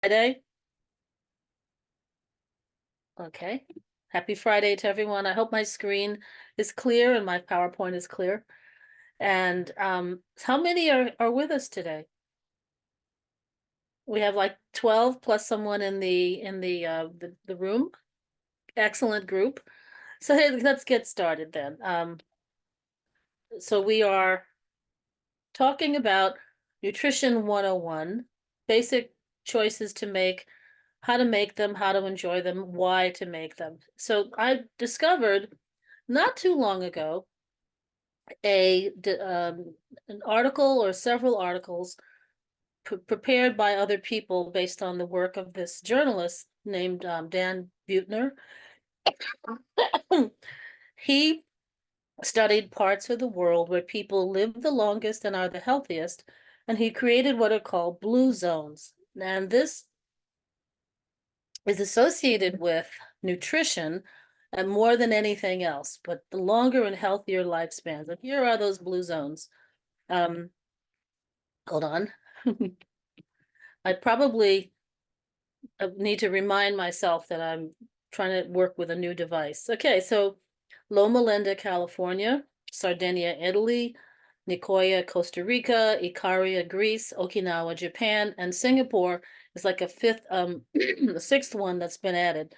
Friday. Okay. Happy Friday to everyone. I hope my screen is clear and my PowerPoint is clear. And how many are with us today? We have like 12 plus someone in the room. Excellent group. So hey, let's get started then. So we are talking about Nutrition 101, basic choices to make, how to make them, how to enjoy them, why to make them. So I discovered not too long ago an article or several articles prepared by other people based on the work of this journalist named Dan Buettner. He studied parts of the world where people live the longest and are the healthiest, and he created what are called blue zones. And this is associated with nutrition and more than anything else, but the longer and healthier lifespans. And here are those blue zones. Um, hold on. I probably need to remind myself that I'm trying to work with a new device. Okay, so Loma Linda, California, Sardinia, Italy, Nicoya, Costa Rica, Ikaria, Greece, Okinawa, Japan, and Singapore is like a fifth, the sixth one that's been added.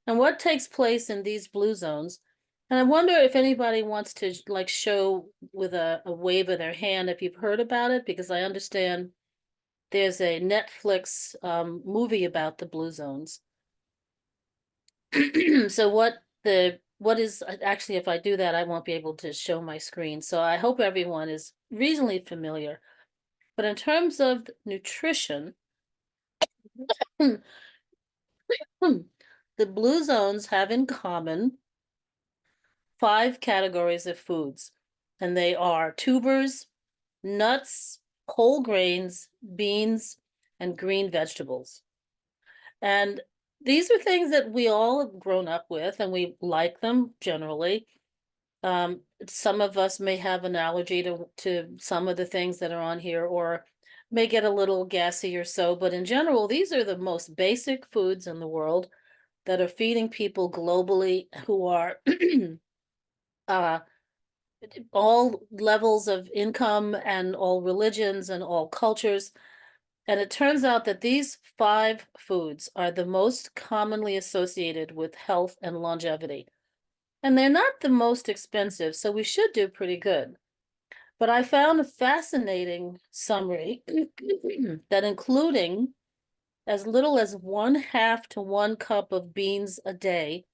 And what takes place in these blue zones? And I wonder if anybody wants to like show with a wave of their hand if you've heard about it, because I understand there's a Netflix movie about the blue zones. So what is actually, if I do that, I won't be able to show my screen. So I hope everyone is reasonably familiar. But in terms of nutrition, the blue zones have in common 5 categories of foods, and they are tubers, nuts, whole grains, beans, and green vegetables. And these are things that we all have grown up with and we like them generally. Some of us may have an allergy to some of the things that are on here or may get a little gassy or so, but in general, these are the most basic foods in the world that are feeding people globally who are uh, all levels of income and all religions and all cultures. And it turns out that these 5 foods are the most commonly associated with health and longevity. And they're not the most expensive, so we should do pretty good. But I found a fascinating summary that including as little as 1/2 to 1 cup of beans a day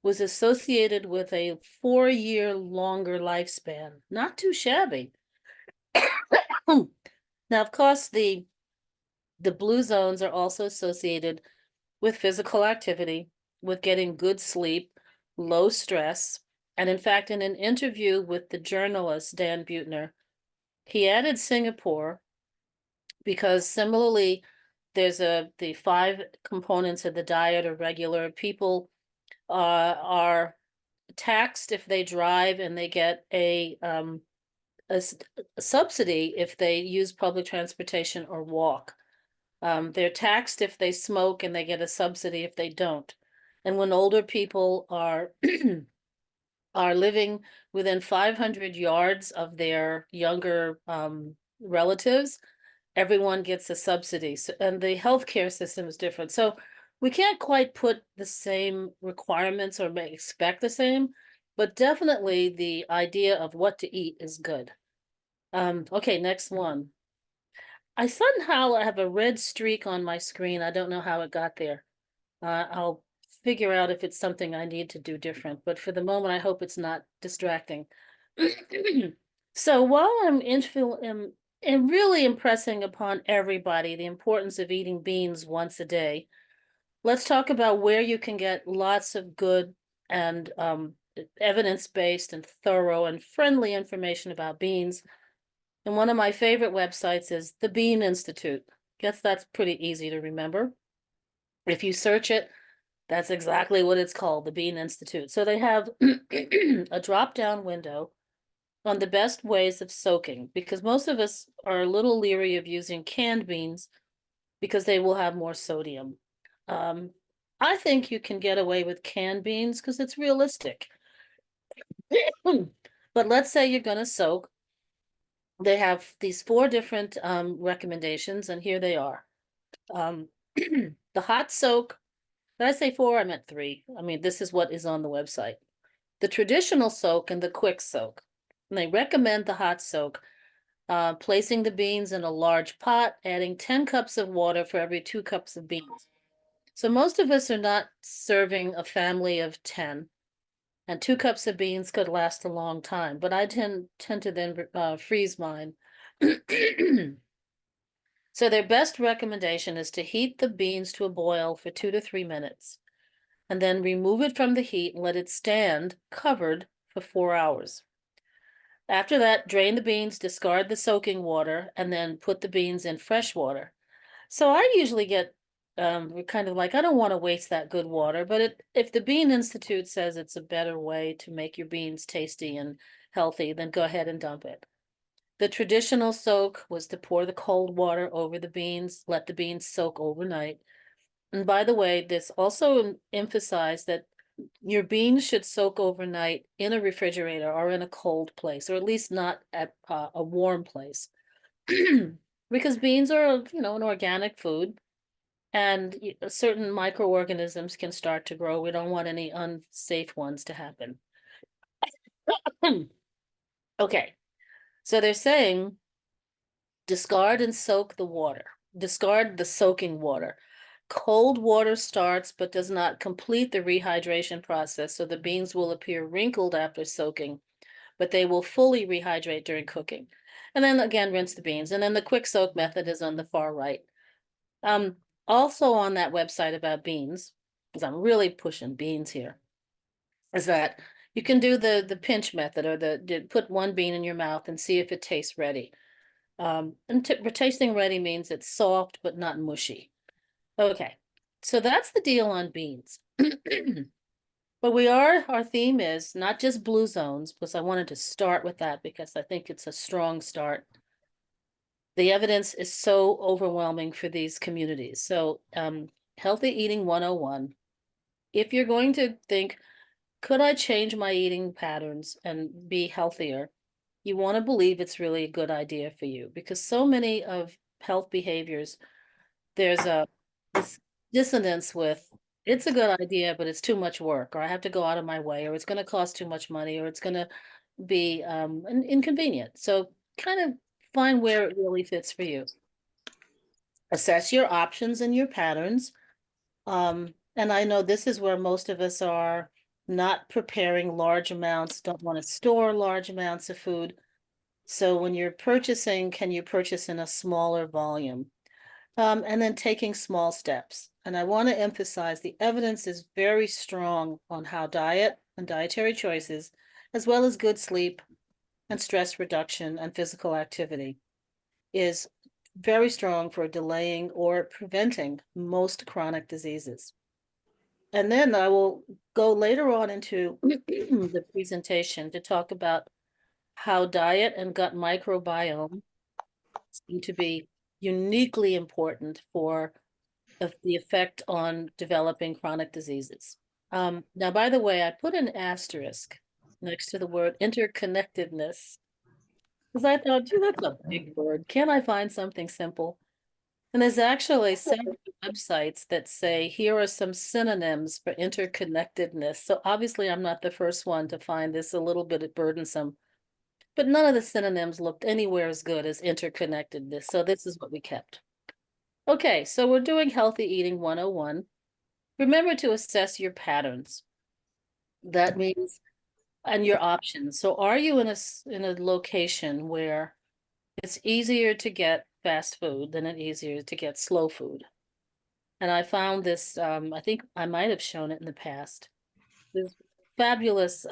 was associated with a 4-year longer lifespan. Not too shabby. Now, of course, the blue zones are also associated with physical activity, with getting good sleep, low stress. And in fact, in an interview with the journalist Dan Buettner, he added Singapore because similarly, the 5 components of the diet are regular. People are taxed if they drive and they get a subsidy if they use public transportation or walk. They're taxed if they smoke and they get a subsidy if they don't. And when older people are are living within 500 yards of their younger relatives, everyone gets a subsidy. So, and the healthcare system is different. So we can't quite put the same requirements or expect the same, but definitely the idea of what to eat is good. Okay, next one. I somehow have a red streak on my screen. I don't know how it got there. I'll figure out if it's something I need to do different, but for the moment, I hope it's not distracting. So while I'm really impressing upon everybody the importance of eating beans once a day, let's talk about where you can get lots of good and evidence-based and thorough and friendly information about beans. And one of my favorite websites is the Bean Institute. Guess that's pretty easy to remember. If you search it, that's exactly what it's called, the Bean Institute. So they have a drop-down window on the best ways of soaking, because most of us are a little leery of using canned beans because they will have more sodium. Um, I think you can get away with canned beans because it's realistic. But let's say you're going to soak. They have these four different recommendations, and here they are. Um, the hot soak. Did I say four? I meant three. I mean, this is what is on the website. The traditional soak and the quick soak. And they recommend the hot soak, placing the beans in a large pot, adding 10 cups of water for every 2 cups of beans. So most of us are not serving a family of 10, and 2 cups of beans could last a long time, but I tend to then freeze mine. So their best recommendation is to heat the beans to a boil for 2 to 3 minutes, and then remove it from the heat and let it stand covered for 4 hours. After that, drain the beans, discard the soaking water, and then put the beans in fresh water. So I usually get kind of like, I don't want to waste that good water, but if the Bean Institute says it's a better way to make your beans tasty and healthy, then go ahead and dump it. The traditional soak was to pour the cold water over the beans, let the beans soak overnight. And by the way, this also emphasized that your beans should soak overnight in a refrigerator or in a cold place, or at least not at a warm place. Because beans are, an organic food, and certain microorganisms can start to grow. We don't want any unsafe ones to happen. Okay, so they're saying discard and soak the water. Discard the soaking water. Cold water starts but does not complete the rehydration process, so the beans will appear wrinkled after soaking, but they will fully rehydrate during cooking. And then again, rinse the beans. And then the quick soak method is on the far right. Um, Also on that website about beans, because I'm really pushing beans here, is that you can do the pinch method, or the put one bean in your mouth and see if it tastes ready. And tasting ready means it's soft but not mushy. Okay, so that's the deal on beans. But our theme is not just blue zones, because I wanted to start with that because I think it's a strong start. The evidence is so overwhelming for these communities. So, Healthy Eating 101. If you're going to think, could I change my eating patterns and be healthier? You want to believe it's really a good idea for you, because so many of health behaviors, there's this dissonance with, it's a good idea, but it's too much work, or I have to go out of my way, or it's going to cost too much money, or it's going to be inconvenient. So kind of find where it really fits for you. Assess your options and your patterns. And I know this is where most of us are not preparing large amounts, don't want to store large amounts of food. So when you're purchasing, can you purchase in a smaller volume? And then taking small steps. And I want to emphasize the evidence is very strong on how diet and dietary choices, as well as good sleep and stress reduction and physical activity, is very strong for delaying or preventing most chronic diseases. And then I will go later on into the presentation to talk about how diet and gut microbiome seem to be uniquely important for the effect on developing chronic diseases. Now, by the way, I put an asterisk next to the word interconnectedness, because I thought, gee, that's a big word. Can't I find something simple? And there's actually several websites that say, here are some synonyms for interconnectedness. So obviously, I'm not the first one to find this a little bit burdensome, but none of the synonyms looked anywhere as good as interconnectedness. So this is what we kept. Okay, so we're doing Healthy Eating 101. Remember to assess your patterns. That means, and your options. So are you in a location where it's easier to get fast food than it's easier to get slow food? And I found this, I think I might have shown it in the past. This fabulous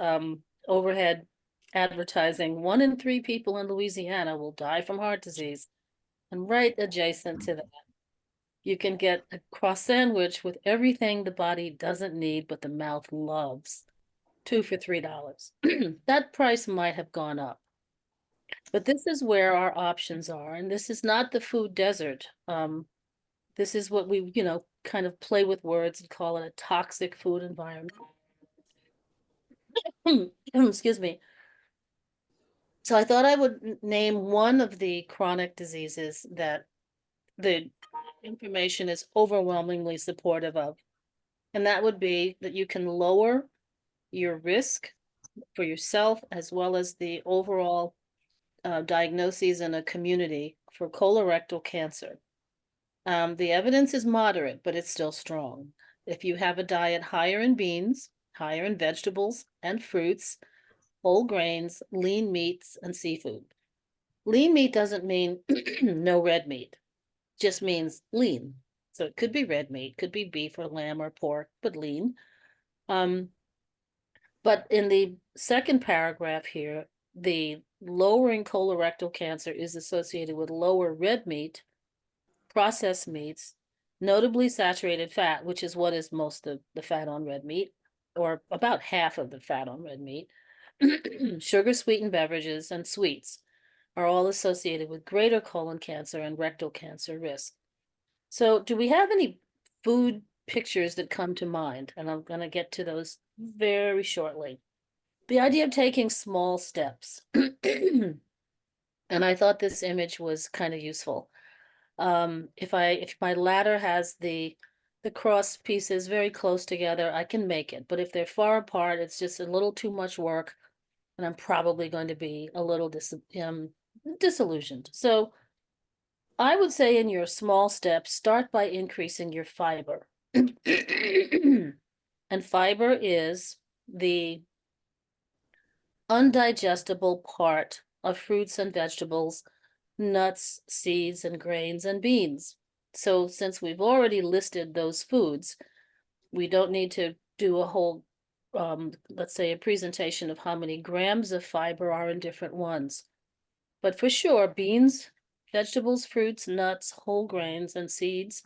overhead advertising. 1 in 3 people in Louisiana will die from heart disease. And right adjacent to that, you can get a cross sandwich with everything the body doesn't need, but the mouth loves. 2 for $3. That price might have gone up. But this is where our options are. And this is not the food desert. This is what we, kind of play with words and call it a toxic food environment. Excuse me. So I thought I would name one of the chronic diseases that the information is overwhelmingly supportive of. And that would be that you can lower your risk for yourself as well as the overall diagnoses in a community for colorectal cancer. The evidence is moderate, but it's still strong. If you have a diet higher in beans, higher in vegetables and fruits, whole grains, lean meats, and seafood. Lean meat doesn't mean no red meat, just means lean. So it could be red meat, could be beef or lamb or pork, but lean. But in the second paragraph here, the lowering colorectal cancer is associated with lower red meat, processed meats, notably saturated fat, which is what is most of the fat on red meat, or about half of the fat on red meat, sugar sweetened beverages, and sweets are all associated with greater colon cancer and rectal cancer risk. So, do we have any food pictures that come to mind? And I'm going to get to those very shortly. The idea of taking small steps. And I thought this image was kind of useful. If my ladder has the cross pieces very close together, I can make it. But if they're far apart, it's just a little too much work, and I'm probably going to be a little disillusioned. So I would say in your small steps, start by increasing your fiber. And fiber is the undigestible part of fruits and vegetables, nuts, seeds, and grains and beans. So since we've already listed those foods, we don't need to do a whole, let's say, a presentation of how many grams of fiber are in different ones. But for sure, beans, vegetables, fruits, nuts, whole grains, and seeds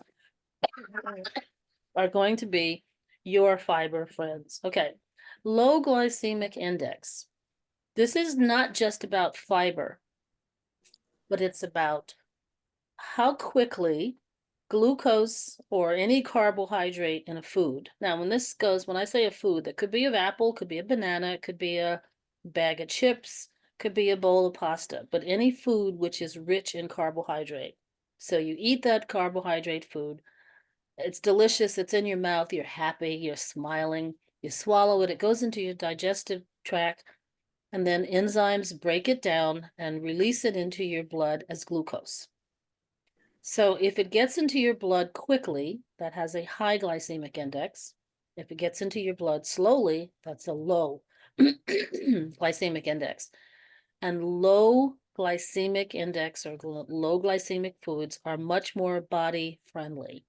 are going to be your fiber friends. Okay, low glycemic index. This is not just about fiber, but it's about how quickly glucose or any carbohydrate in a food. Now, when I say a food, that could be an apple, could be a banana, it could be a bag of chips, could be a bowl of pasta, but any food which is rich in carbohydrate. So you eat that carbohydrate food, it's delicious, it's in your mouth, you're happy, you're smiling, you swallow it, it goes into your digestive tract, and then enzymes break it down and release it into your blood as glucose. So if it gets into your blood quickly, that has a high glycemic index. If it gets into your blood slowly, that's a low glycemic index. And low glycemic index or low glycemic foods are much more body friendly.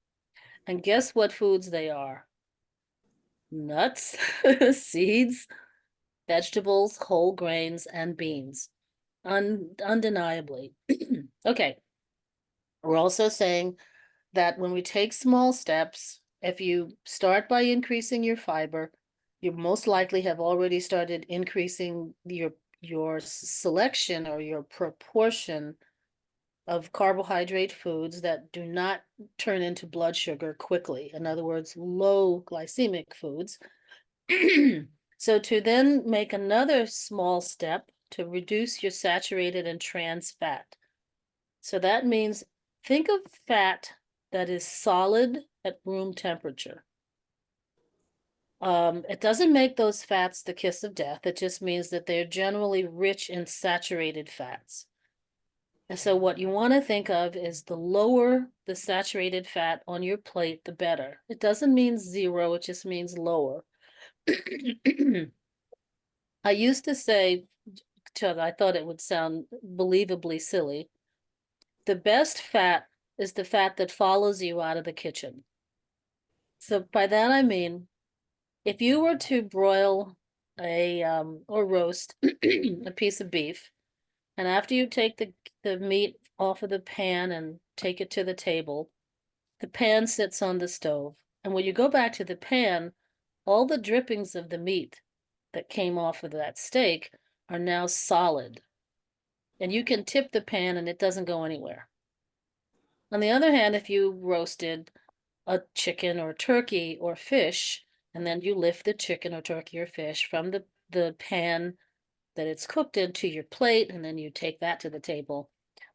And guess what foods they are? Nuts, seeds, vegetables, whole grains, and beans. Undeniably. Okay. We're also saying that when we take small steps, if you start by increasing your fiber, you most likely have already started increasing your selection or your proportion of carbohydrate foods that do not turn into blood sugar quickly. In other words, low glycemic foods. So to then make another small step to reduce your saturated and trans fat. So that means think of fat that is solid at room temperature. It doesn't make those fats the kiss of death. It just means that they're generally rich in saturated fats. And so what you want to think of is the lower the saturated fat on your plate, the better. It doesn't mean zero, it just means lower. I used to say, I thought it would sound believably silly, the best fat is the fat that follows you out of the kitchen. So by that I mean, if you were to broil or roast a piece of beef, and after you take the meat off of the pan and take it to the table, the pan sits on the stove. And when you go back to the pan, all the drippings of the meat that came off of that steak are now solid. And you can tip the pan and it doesn't go anywhere. On the other hand, if you roasted a chicken or turkey or fish, and then you lift the chicken or turkey or fish from the pan that it's cooked into your plate, and then you take that to the table.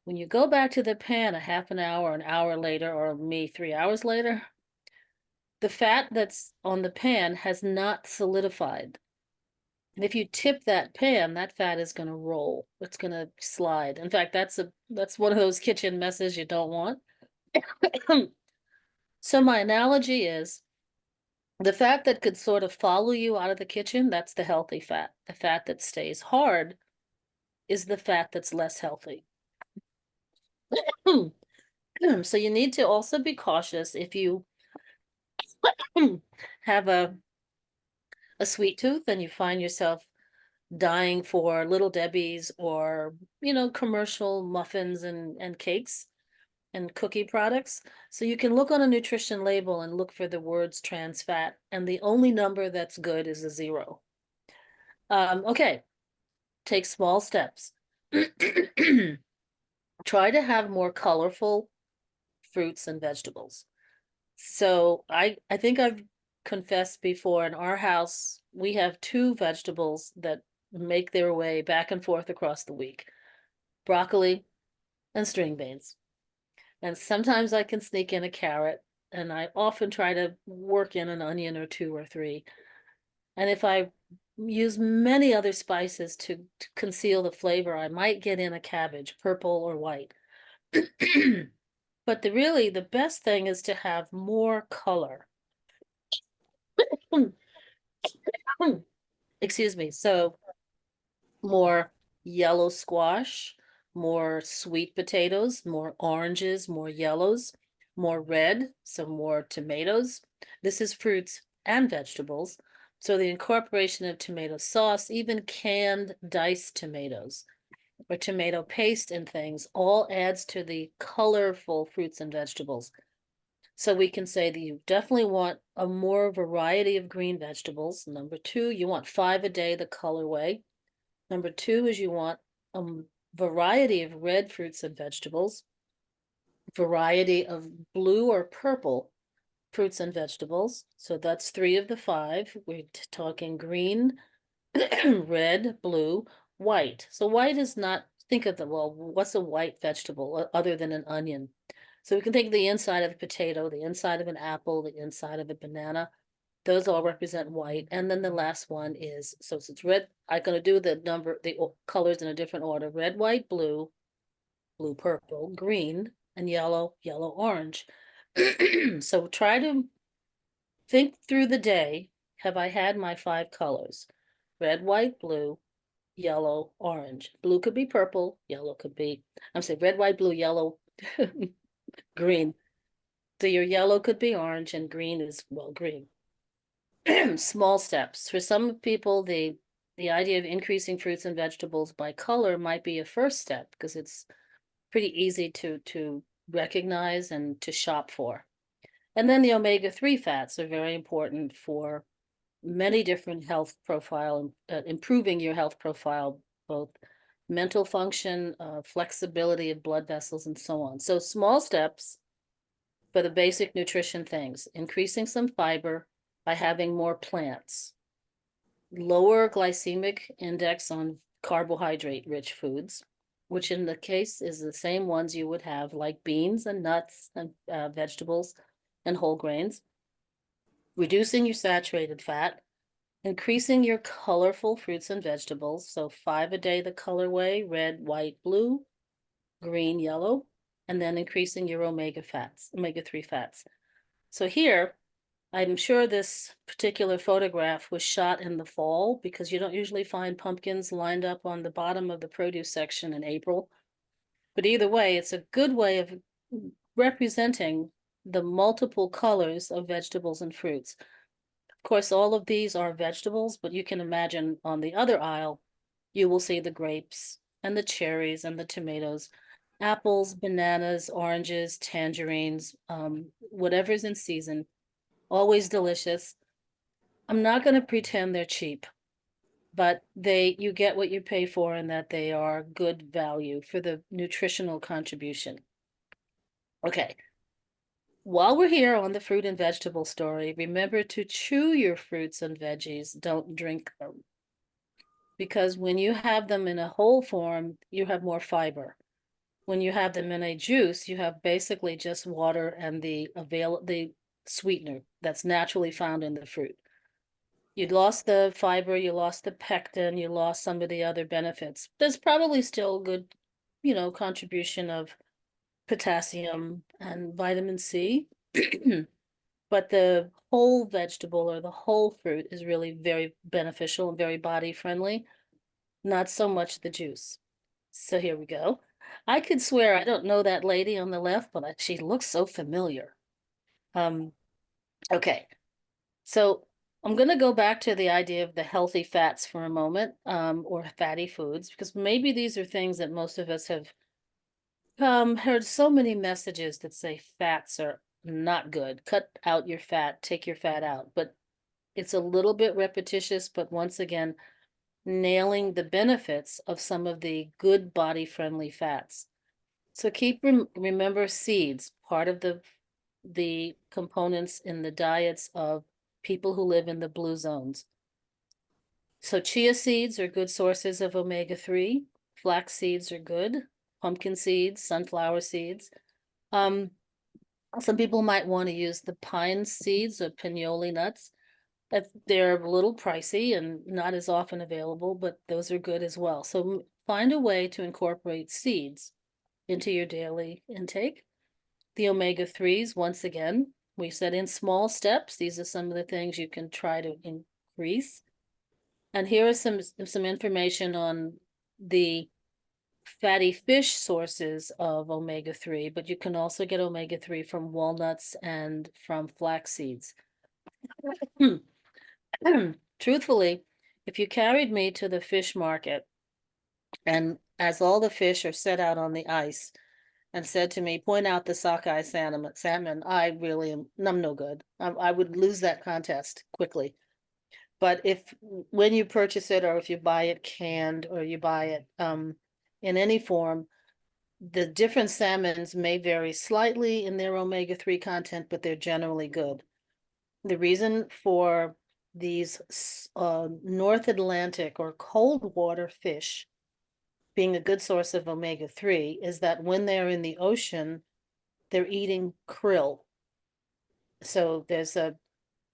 When you go back to the pan a half an hour later, or me 3 hours later, the fat that's on the pan has not solidified. And if you tip that pan, that fat is going to roll. It's going to slide. In fact, that's one of those kitchen messes you don't want. So my analogy is the fat that could sort of follow you out of the kitchen, that's the healthy fat. The fat that stays hard is the fat that's less healthy. So you need to also be cautious if you have a sweet tooth and you find yourself dying for Little Debbie's or, commercial muffins and cakes and cookie products. So you can look on a nutrition label and look for the words trans fat, and the only number that's good is a 0. Okay, take small steps. Try to have more colorful fruits and vegetables. So I think I've confessed before, in our house, we have two vegetables that make their way back and forth across the week: broccoli and string beans. And sometimes I can sneak in a carrot, and I often try to work in an onion or two or three. And if I use many other spices to conceal the flavor, I might get in a cabbage, purple or white. But the best thing is to have more color. Excuse me. So more yellow squash, more sweet potatoes, more oranges, more yellows, more red, so more tomatoes. This is fruits and vegetables. So the incorporation of tomato sauce, even canned diced tomatoes or tomato paste and things, all adds to the colorful fruits and vegetables. So we can say that you definitely want a more variety of green vegetables. Number two, you want 5 a day, the colorway. Number two is you want a variety of red fruits and vegetables, variety of blue or purple fruits and vegetables. So that's 3 of the 5. We're talking green, red, blue, white. So white is not, think of well, what's a white vegetable other than an onion? So we can think of the inside of a potato, the inside of an apple, the inside of a banana. Those all represent white. And then the last one is, so it's red. I'm going to do the colors in a different order: red, white, blue, blue, purple, green, and yellow, yellow, orange. So try to think through the day. Have I had my 5 colors? Red, white, blue, yellow, orange. Blue could be purple, yellow could be, I'm saying red, white, blue, yellow, green. So your yellow could be orange and green is, well, green. Small steps. For some people, the idea of increasing fruits and vegetables by color might be a first step because it's pretty easy to recognize and to shop for. And then the omega-3 fats are very important for many different health profile, improving your health profile, both mental function, flexibility of blood vessels, and so on. So small steps for the basic nutrition things: increasing some fiber by having more plants, lower glycemic index on carbohydrate-rich foods, which in the case is the same ones you would have, like beans and nuts and vegetables and whole grains, reducing your saturated fat, increasing your colorful fruits and vegetables. So 5 a day, the colorway: red, white, blue, green, yellow, and then increasing your omega-3 fats. So here, I'm sure this particular photograph was shot in the fall because you don't usually find pumpkins lined up on the bottom of the produce section in April. But either way, it's a good way of representing the multiple colors of vegetables and fruits. Of course, all of these are vegetables, but you can imagine on the other aisle, you will see the grapes and the cherries and the tomatoes, apples, bananas, oranges, tangerines, whatever's in season, always delicious. I'm not going to pretend they're cheap, but you get what you pay for, and that they are good value for the nutritional contribution. Okay. While we're here on the fruit and vegetable story, remember to chew your fruits and veggies. Don't drink them. Because when you have them in a whole form, you have more fiber. When you have them in a juice, you have basically just water and the sweetener that's naturally found in the fruit. You lost the fiber, you lost the pectin, you lost some of the other benefits. There's probably still good, contribution of potassium and vitamin C. But the whole vegetable or the whole fruit is really very beneficial and very body friendly, not so much the juice. So here we go. I could swear I don't know that lady on the left, but she looks so familiar. Um, okay. So I'm going to go back to the idea of the healthy fats for a moment, or fatty foods, because maybe these are things that most of us have heard so many messages that say fats are not good. Cut out your fat, take your fat out. But it's a little bit repetitious, but once again, nailing the benefits of some of the good body-friendly fats. So remember seeds, part of the components in the diets of people who live in the blue zones. So chia seeds are good sources of omega-3. Flax seeds are good. Pumpkin seeds, sunflower seeds. Um, some people might want to use the pine seeds or pinole nuts. They're a little pricey and not as often available, but those are good as well. So find a way to incorporate seeds into your daily intake. The omega-3s, once again, we said in small steps. These are some of the things you can try to increase. And here is some information on the fatty fish sources of omega-3, but you can also get omega-3 from walnuts and from flax seeds. Truthfully, if you carried me to the fish market and as all the fish are set out on the ice and said to me, point out the sockeye salmon, I really am, I'm no good. I would lose that contest quickly. But when you purchase it or if you buy it canned or you buy it in any form, the different salmons may vary slightly in their omega-3 content, but they're generally good. The reason for these North Atlantic or cold water fish being a good source of omega-3 is that when they're in the ocean, they're eating krill. So there's a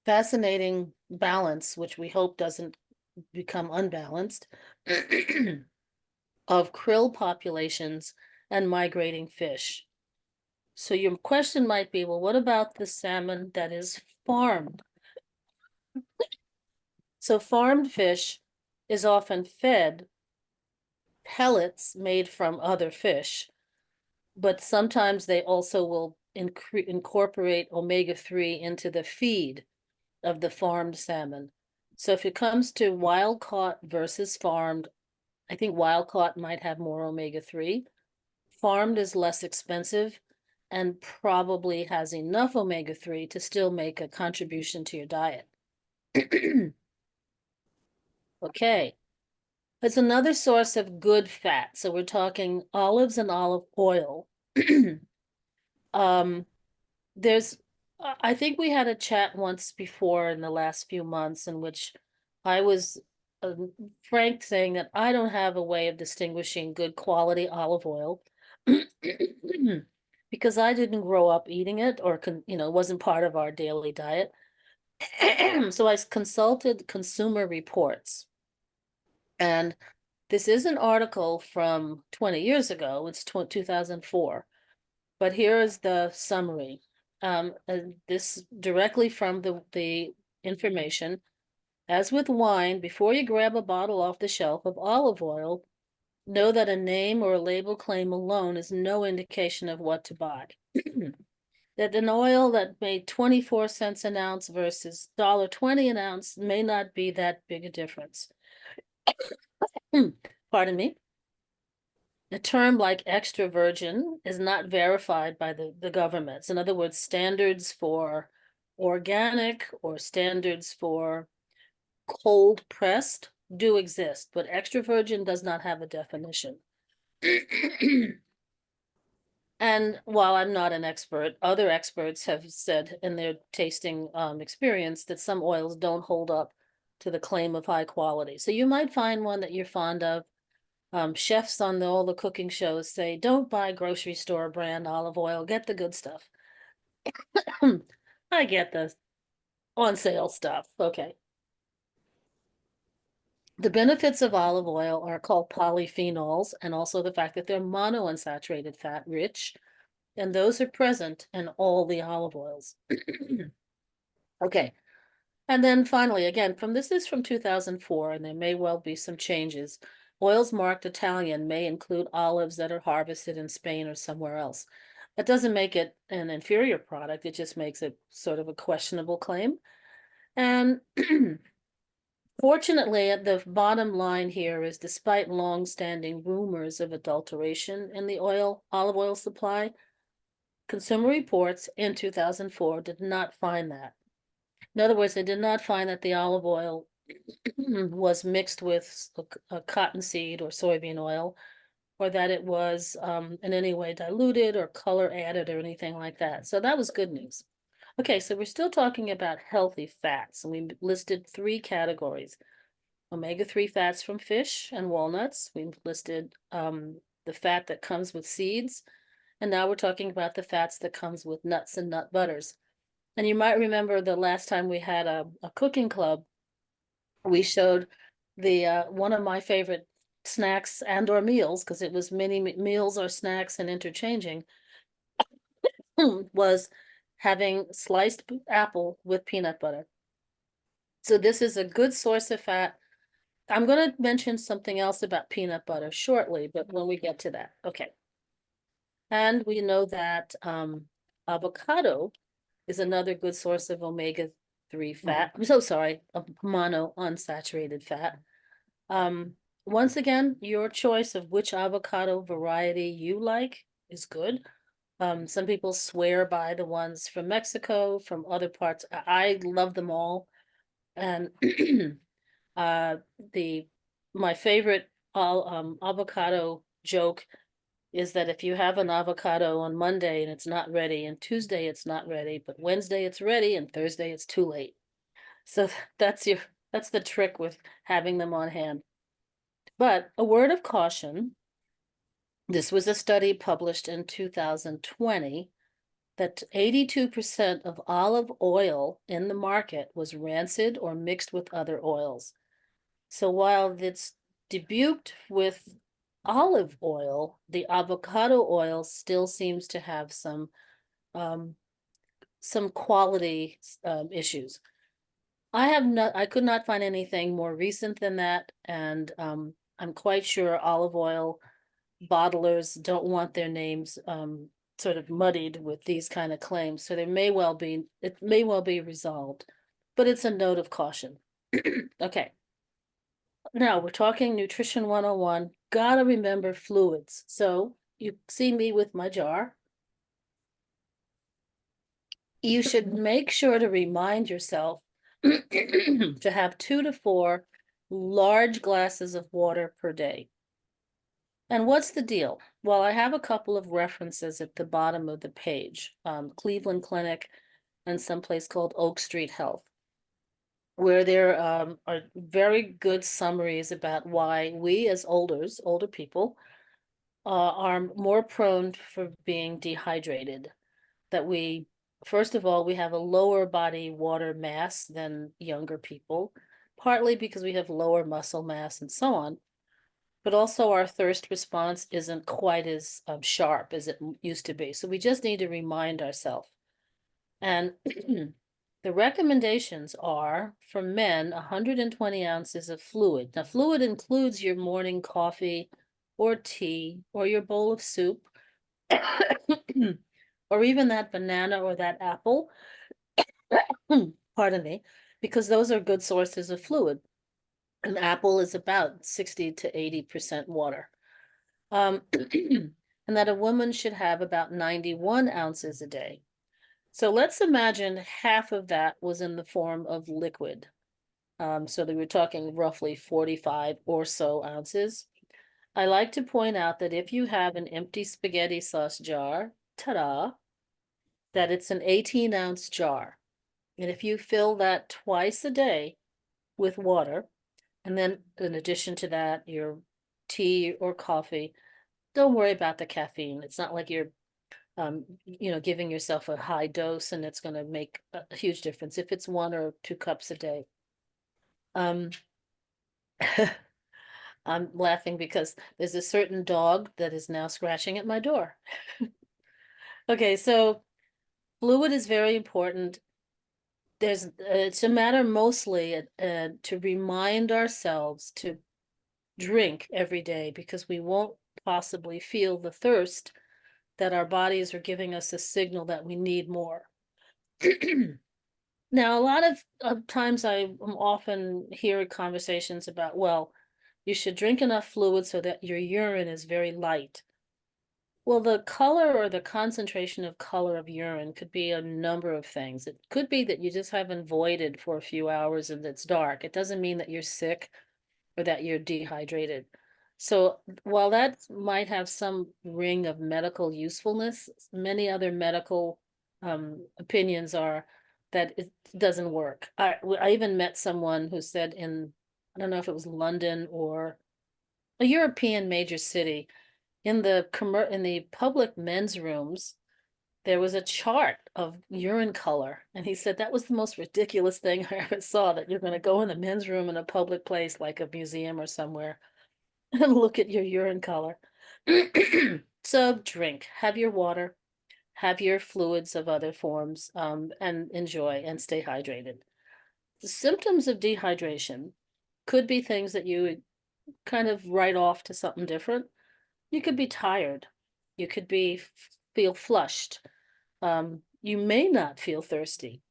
fascinating balance, which we hope doesn't become unbalanced, of krill populations and migrating fish. So your question might be, well, what about the salmon that is farmed? So farmed fish is often fed pellets made from other fish, but sometimes they also will incorporate omega-3 into the feed of the farmed salmon. So if it comes to wild caught versus farmed, I think wild caught might have more omega-3. Farmed is less expensive and probably has enough omega-3 to still make a contribution to your diet. Okay. It's another source of good fat. So we're talking olives and olive oil. um, there's, I think we had a chat once before in the last few months in which I was frank saying that I don't have a way of distinguishing good quality olive oil because I didn't grow up eating it or, it wasn't part of our daily diet. So I consulted Consumer Reports. And this is an article from 20 years ago. It's 2004. But here is the summary. This directly from the information. As with wine, before you grab a bottle off the shelf of olive oil, know that a name or a label claim alone is no indication of what to buy. That an oil that made 24 cents an ounce versus $1.20 an ounce may not be that big a difference. Pardon me. A term like extra virgin is not verified by the governments. In other words, standards for organic or standards for cold pressed do exist, but extra virgin does not have a definition. And while I'm not an expert, other experts have said in their tasting experience that some oils don't hold up to the claim of high quality. So you might find one that you're fond of. Chefs on all the cooking shows say, don't buy grocery store brand olive oil, get the good stuff. I get the on sale stuff. Okay. The benefits of olive oil are called polyphenols, and also the fact that they're monounsaturated fat rich, and those are present in all the olive oils. Okay. And then finally, again, this is from 2004, and there may well be some changes. Oils marked Italian may include olives that are harvested in Spain or somewhere else. That doesn't make it an inferior product, it just makes it sort of a questionable claim. And fortunately, the bottom line here is despite long-standing rumors of adulteration in the olive oil supply, Consumer Reports in 2004 did not find that. In other words, they did not find that the olive oil was mixed with a cottonseed or soybean oil, or that it was in any way diluted or color added or anything like that. So that was good news. Okay, so we're still talking about healthy fats, and we listed 3 categories. Omega-3 fats from fish and walnuts. We listed the fat that comes with seeds. And now we're talking about the fats that comes with nuts and nut butters. And you might remember the last time we had a cooking club, we showed the one of my favorite snacks and or meals, because it was many meals or snacks and interchanging, was having sliced apple with peanut butter. So this is a good source of fat. I'm going to mention something else about peanut butter shortly, but when we get to that. Okay. And we know that avocado is another good source of omega-3 fat. I'm so sorry, of monounsaturated fat. Once again, your choice of which avocado variety you like is good. Some people swear by the ones from Mexico, from other parts. I love them all. And the my favorite avocado joke is that if you have an avocado on Monday and it's not ready, and Tuesday it's not ready, but Wednesday it's ready, and Thursday it's too late. So that's the trick with having them on hand. But a word of caution, this was a study published in 2020 that 82% of olive oil in the market was rancid or mixed with other oils. So while it's debuked with olive oil, the avocado oil still seems to have some quality issues. I could not find anything more recent than that, and I'm quite sure olive oil bottlers don't want their names sort of muddied with these kind of claims. So it may well be resolved, but it's a note of caution. Okay. Now we're talking nutrition 101. Gotta remember fluids. So you see me with my jar. You should make sure to remind yourself to have 2 to 4 large glasses of water per day. And what's the deal? Well, I have a couple of references at the bottom of the page, Cleveland Clinic and someplace called Oak Street Health, where there are very good summaries about why we as older people, are more prone for being dehydrated. That first of all, we have a lower body water mass than younger people, partly because we have lower muscle mass and so on. But also our thirst response isn't quite as sharp as it used to be. So we just need to remind ourselves. And the recommendations are for men, 120 ounces of fluid. Now, fluid includes your morning coffee or tea or your bowl of soup, or even that banana or that apple. Pardon me, because those are good sources of fluid. An apple is about 60 to 80% water. And that a woman should have about 91 ounces a day. So let's imagine half of that was in the form of liquid. So that we're talking roughly 45 or so ounces. I like to point out that if you have an empty spaghetti sauce jar, ta-da, that it's an 18-ounce jar. And if you fill that twice a day with water, and then in addition to that, your tea or coffee, don't worry about the caffeine. It's not like you're giving yourself a high dose and it's going to make a huge difference if it's 1 or 2 cups a day. Um, I'm laughing because there's a certain dog that is now scratching at my door. Okay, so fluid is very important. It's a matter mostly to remind ourselves to drink every day because we won't possibly feel the thirst that our bodies are giving us a signal that we need more. Now, a lot of times I am often hearing conversations about, well, you should drink enough fluid so that your urine is very light. Well, the color or the concentration of color of urine could be a number of things. It could be that you just haven't voided for a few hours and it's dark. It doesn't mean that you're sick or that you're dehydrated. So while that might have some ring of medical usefulness, many other medical opinions are that it doesn't work. I even met someone who said I don't know if it was London or a European major city, in the public men's rooms, there was a chart of urine color. And he said that was the most ridiculous thing I ever saw, that you're going to go in the men's room in a public place like a museum or somewhere and look at your urine color. So drink, have your water, have your fluids of other forms, and enjoy and stay hydrated. The symptoms of dehydration could be things that you would kind of write off to something different. You could be tired. You could feel flushed. You may not feel thirsty.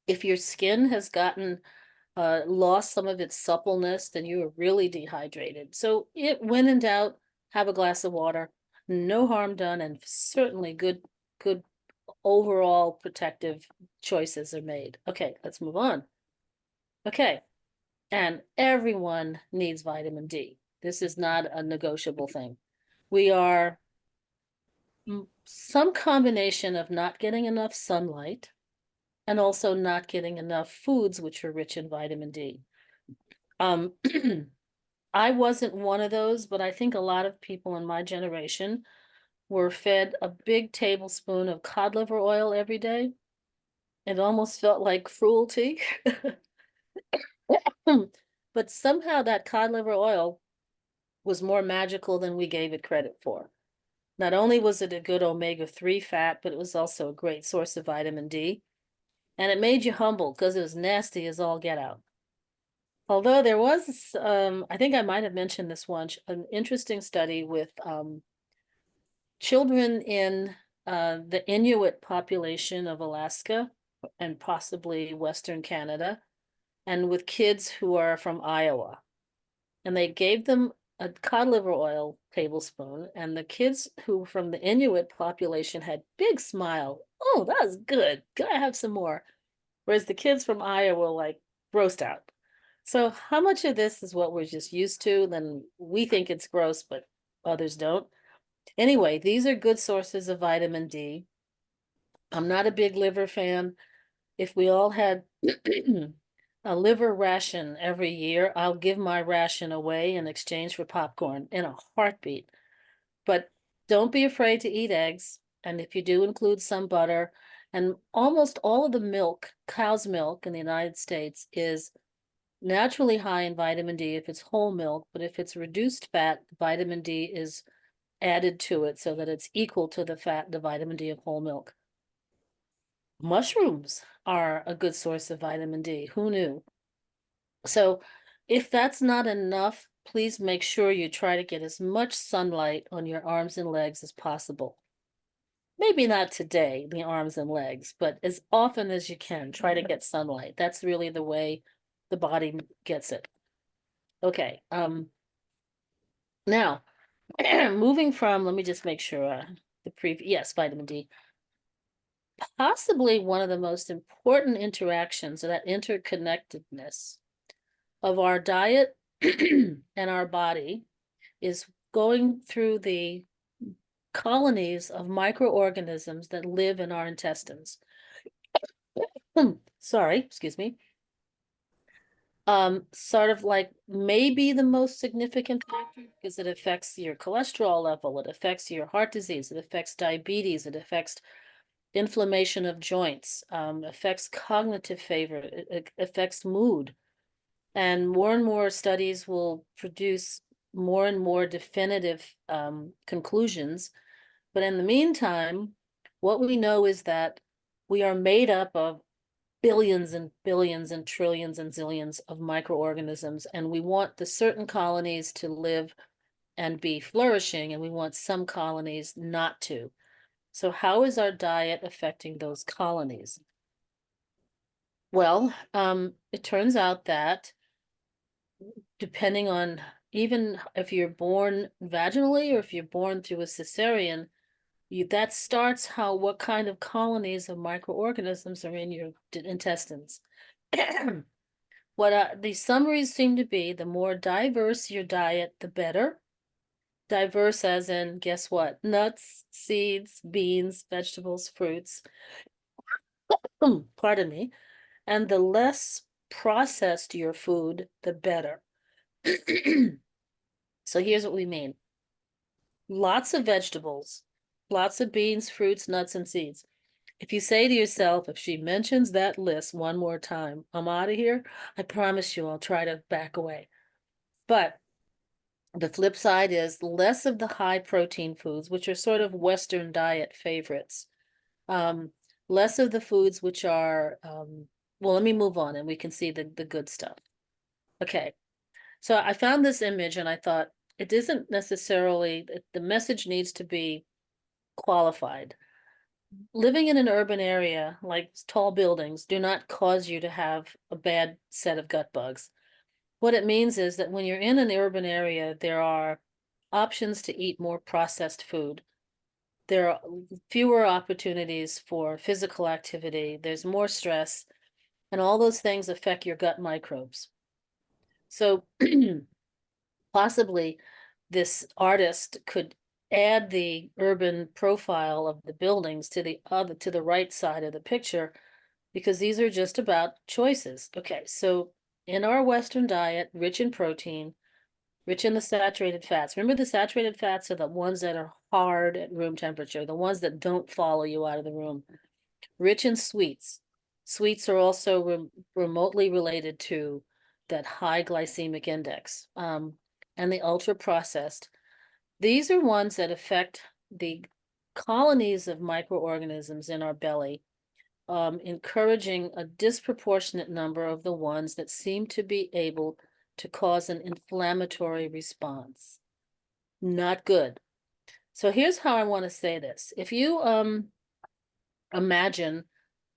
If your skin has gotten lost some of its suppleness, then you are really dehydrated. So when in doubt, have a glass of water. No harm done, and certainly good overall protective choices are made. Okay, let's move on. Okay, and everyone needs vitamin D. This is not a negotiable thing. We are some combination of not getting enough sunlight and also not getting enough foods which are rich in vitamin D. Um, I wasn't one of those, but I think a lot of people in my generation were fed a big tablespoon of cod liver oil every day. It almost felt like cruelty. But somehow that cod liver oil was more magical than we gave it credit for. Not only was it a good omega-3 fat, but it was also a great source of vitamin D. And it made you humble because it was nasty as all get out. Although there was, I think I might have mentioned this once, an interesting study with children in the Inuit population of Alaska and possibly Western Canada, and with kids who are from Iowa. And they gave them a cod liver oil tablespoon, and the kids who from the Inuit population had big smile. Oh, that was good. Can I have some more? Whereas the kids from Iowa like grossed out. So how much of this is what we're just used to? Then we think it's gross, but others don't. Anyway, these are good sources of vitamin D. I'm not a big liver fan. If we all had a liver ration every year, I'll give my ration away in exchange for popcorn in a heartbeat. But don't be afraid to eat eggs. And if you do, include some butter. And almost all of the milk, cow's milk in the United States, is naturally high in vitamin D if it's whole milk, but if it's reduced fat, vitamin D is added to it so that it's equal to the vitamin D of whole milk. Mushrooms are a good source of vitamin D. Who knew? So if that's not enough, please make sure you try to get as much sunlight on your arms and legs as possible. Maybe not today, the arms and legs, but as often as you can, try to get sunlight. That's really the way the body gets it. Okay. Now, moving from, let me just make sure yes, vitamin D. Possibly one of the most important interactions of that interconnectedness of our diet and our body is going through the colonies of microorganisms that live in our intestines. Sorry, excuse me. Sort of like maybe the most significant factor because it affects your cholesterol level, it affects your heart disease, it affects diabetes, it affects inflammation of joints, affects cognitive favor, it affects mood. And more studies will produce more and more definitive conclusions. But in the meantime, what we know is that we are made up of billions and billions and trillions and zillions of microorganisms, and we want the certain colonies to live and be flourishing, and we want some colonies not to. So how is our diet affecting those colonies? Well, it turns out that depending on even if you're born vaginally or if you're born through a cesarean, that starts what kind of colonies of microorganisms are in your intestines. What the summaries seem to be, the more diverse your diet, the better. Diverse as in, guess what? Nuts, seeds, beans, vegetables, fruits. Pardon me. And the less processed your food, the better. So here's what we mean. Lots of vegetables, lots of beans, fruits, nuts, and seeds. If you say to yourself, if she mentions that list one more time, I'm out of here, I promise you I'll try to back away. But the flip side is less of the high protein foods, which are sort of Western diet favorites. Less of the foods which are, well, let me move on and we can see the good stuff. Okay, so I found this image and I thought it isn't necessarily, the message needs to be qualified. Living in an urban area, like tall buildings, do not cause you to have a bad set of gut bugs. What it means is that when you're in an urban area, there are options to eat more processed food. There are fewer opportunities for physical activity. There's more stress, and all those things affect your gut microbes. So possibly this artist could add the urban profile of the buildings to the right side of the picture because these are just about choices. Okay, so in our Western diet, rich in protein, rich in the saturated fats. Remember, the saturated fats are the ones that are hard at room temperature, the ones that don't follow you out of the room. Rich in sweets. Sweets are also remotely related to that high glycemic index. And the ultra processed. These are ones that affect the colonies of microorganisms in our belly, encouraging a disproportionate number of the ones that seem to be able to cause an inflammatory response. Not good. So here's how I want to say this. If you imagine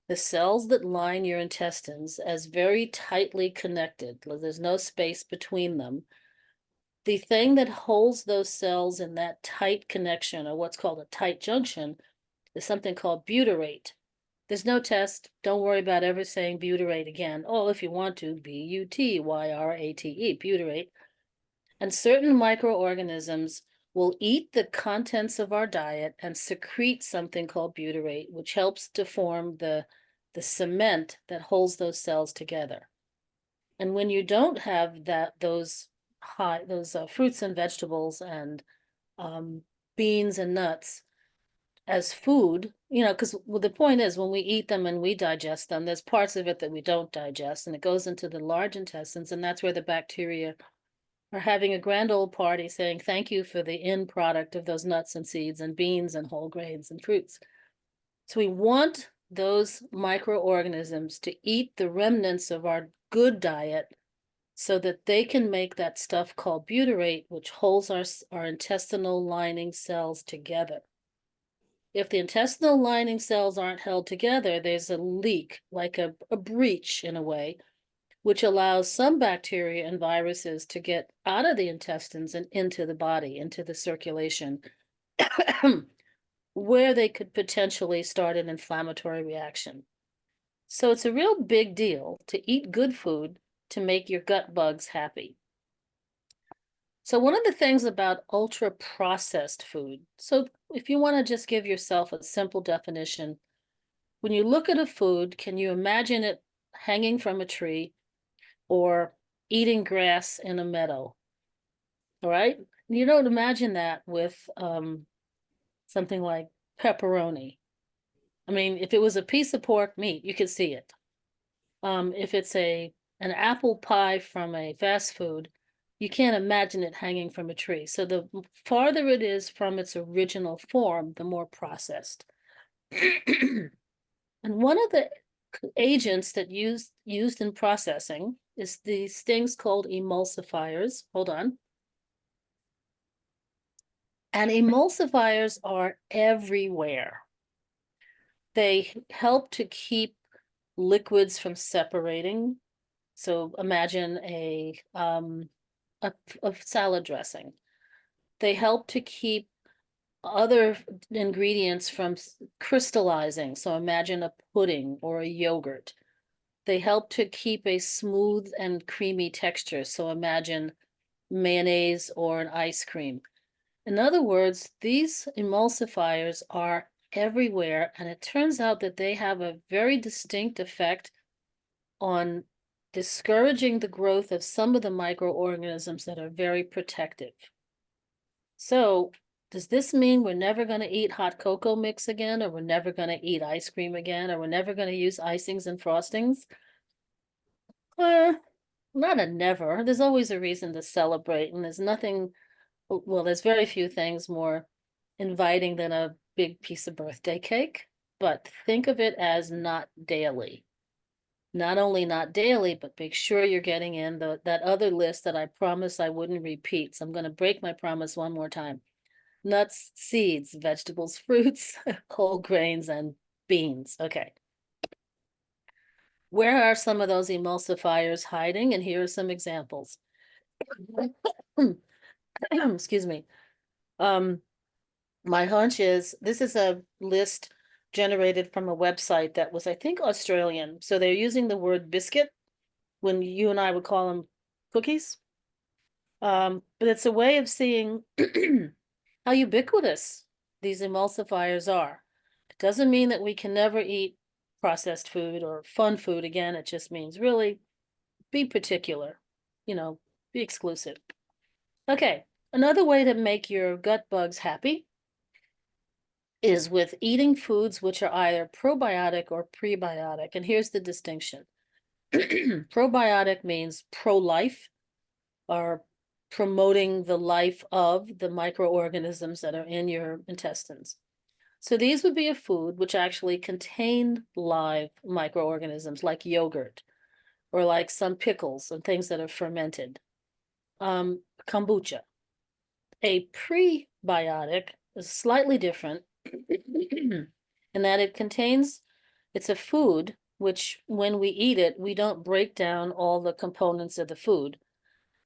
the cells that line your intestines as very tightly connected, there's no space between them. The thing that holds those cells in that tight connection, or what's called a tight junction, is something called butyrate. There's no test. Don't worry about ever saying butyrate again. Oh, if you want to, butyrate, butyrate. And certain microorganisms will eat the contents of our diet and secrete something called butyrate, which helps to form the cement that holds those cells together. And when you don't have those fruits and vegetables and beans and nuts as food, because the point is when we eat them and we digest them, there's parts of it that we don't digest, and it goes into the large intestines, and that's where the bacteria are having a grand old party saying thank you for the end product of those nuts and seeds and beans and whole grains and fruits. So we want those microorganisms to eat the remnants of our good diet so that they can make that stuff called butyrate, which holds our intestinal lining cells together. If the intestinal lining cells aren't held together, there's a leak, like a breach in a way, which allows some bacteria and viruses to get out of the intestines and into the body, into the circulation, where they could potentially start an inflammatory reaction. So it's a real big deal to eat good food to make your gut bugs happy. So one of the things about ultra processed food, so if you want to just give yourself a simple definition, when you look at a food, can you imagine it hanging from a tree or eating grass in a meadow? All right. You don't imagine that with something like pepperoni. I mean, if it was a piece of pork meat, you could see it. If it's an apple pie from a fast food, you can't imagine it hanging from a tree. So the farther it is from its original form, the more processed. And one of the agents that used in processing is these things called emulsifiers. Hold on. And emulsifiers are everywhere. They help to keep liquids from separating. So imagine a, a salad dressing. They help to keep other ingredients from crystallizing. So imagine a pudding or a yogurt. They help to keep a smooth and creamy texture. So imagine mayonnaise or an ice cream. In other words, these emulsifiers are everywhere, and it turns out that they have a very distinct effect on discouraging the growth of some of the microorganisms that are very protective. So, does this mean we're never going to eat hot cocoa mix again, or we're never going to eat ice cream again, or we're never going to use icings and frostings? Not a never. There's always a reason to celebrate, and there's nothing, well, there's very few things more inviting than a big piece of birthday cake, but think of it as not daily. Not only not daily, but make sure you're getting in that other list that I promised I wouldn't repeat. So I'm going to break my promise one more time. Nuts, seeds, vegetables, fruits, whole grains, and beans. Okay. Where are some of those emulsifiers hiding? And here are some examples. Excuse me. My hunch is this is a list generated from a website that was, I think, Australian. So they're using the word biscuit when you and I would call them cookies. But it's a way of seeing how ubiquitous these emulsifiers are. It doesn't mean that we can never eat processed food or fun food again. It just means really be particular, be exclusive. Okay, another way to make your gut bugs happy is with eating foods which are either probiotic or prebiotic. And here's the distinction. Probiotic means pro-life, or promoting the life of the microorganisms that are in your intestines. So these would be a food which actually contain live microorganisms like yogurt or like some pickles and things that are fermented. Kombucha. A prebiotic is slightly different in that it's a food which when we eat it, we don't break down all the components of the food.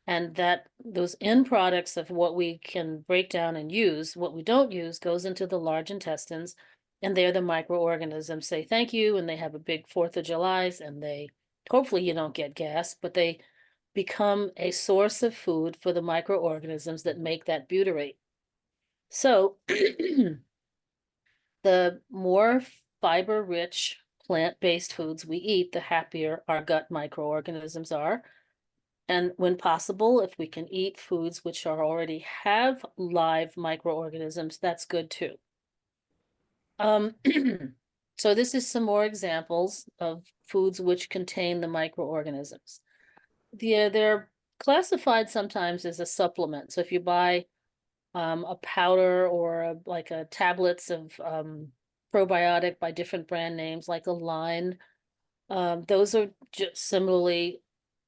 And that those end products of what we can break down and use, what we don't use goes into the large intestines, and they're the microorganisms say thank you, and they have a big 4th of July, and they hopefully you don't get gas, but they become a source of food for the microorganisms that make that butyrate. So the more fiber-rich plant-based foods we eat, the happier our gut microorganisms are. And when possible, if we can eat foods which already have live microorganisms, that's good too. So this is some more examples of foods which contain the microorganisms. They're classified sometimes as a supplement. So if you buy a powder or like a tablets of probiotic by different brand names, like Align, those are just similarly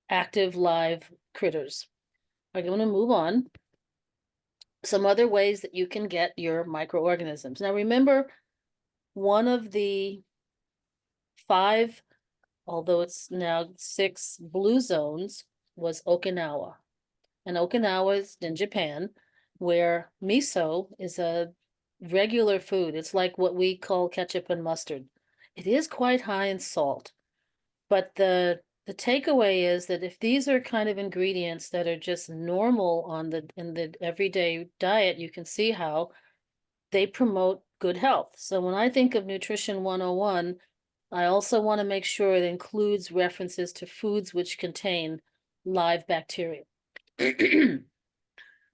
active live critters. I'm going to move on. Some other ways that you can get your microorganisms. Now remember, one of the 5, although it's now 6 blue zones, was Okinawa. And Okinawa is in Japan, where miso is a regular food. It's like what we call ketchup and mustard. It is quite high in salt, but the the takeaway is that if these are kind of ingredients that are just normal in the everyday diet, you can see how they promote good health. So when I think of Nutrition 101, I also want to make sure it includes references to foods which contain live bacteria. Okay,